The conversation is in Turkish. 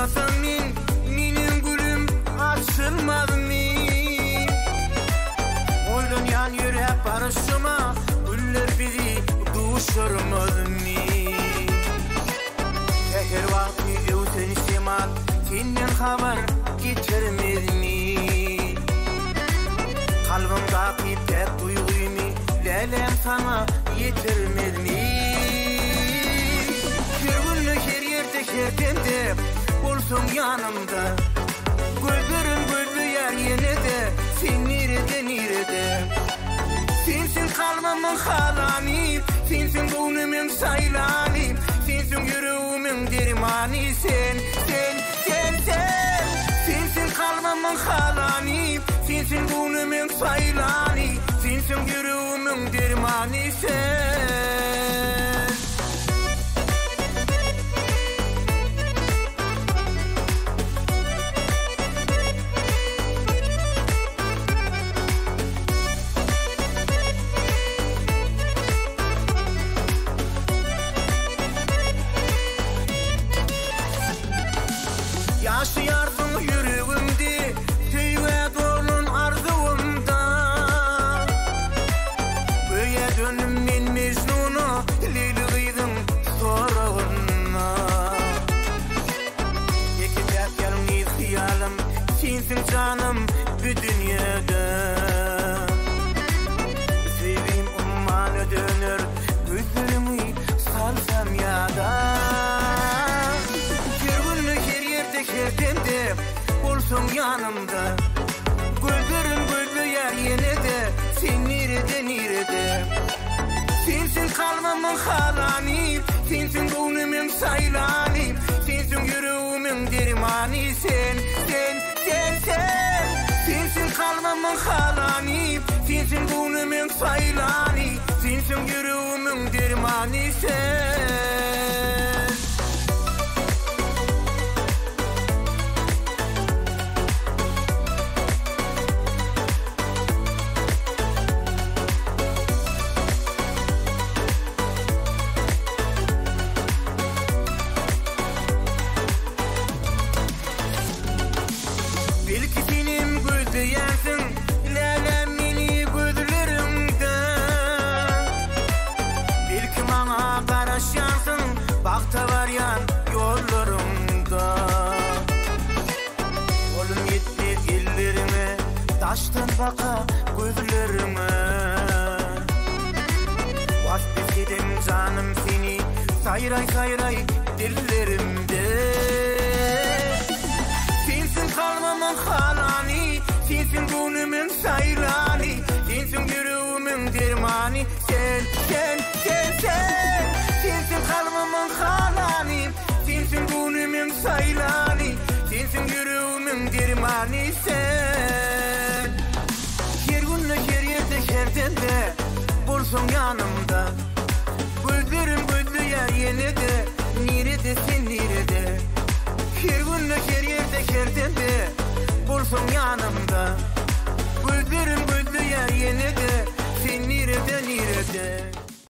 Yaşasam menin gülüm açılmaz mı? Oynayan yürek barışıma güller bizi duşurmaz mı? Her vakti öten istemal senden haber geçirmez mi? Kalbimdaki pek duyguymu lelem sana yetirmez mi? Bir günlük her yerde kertemde olsun yanımda. Gözlerin gözlü yer yine de sen nerede? Sensin kalbimın halanı, sensin gönlümün saylanı, sensin yüreğimin dermanı, sen. Sensin kalbimın halanı, sensin gönlümün saylanı, sensin yüreğimin dermanı, sen. Yaşayarsın yüreğimde, tüyve dolun arzumda. Böyle dönümün mecnunu, leyliğidim sorağına. Yekidek gelmeyiz hiyalım, sensin canım bir dünyada. Sevdiğim ummanı dönür, gözlerimi salsam yada. Kertemde olsun yanımda. Gözlerin gözlü yer yine de sen nerede? Sensin kalbimın halanı, sensin gönlümün saylanı, sensin yüreğimin dermanı, sen. Sensin kalbimın halanı, sensin gönlümün saylanı, sensin yüreğimin dermanı, sen. Belki senin gözleyersin lelem meni gözlerimde. Belki bana karışarsın bakta varyan yollarımda. Oğlum yetmez ellerime, taştan baka gözlerime. Vazgeçedim canım seni sayray dillerimde. Sensin kalbimın halanı, sensin gönlümün saylanı, sensin yüreğimin dermanı, sen. Sensin kalbimın halanı, sensin gönlümün saylanı, sensin yüreğimin dermanı, sen. Her günlük her yerde kertemde olsun yanımda. Gözlerim gözlü yer yine de nerede sen nerede? Her günlük her yerde kertemde olsun yanımda. Gözlerim gözlü yer yine de sen nerede?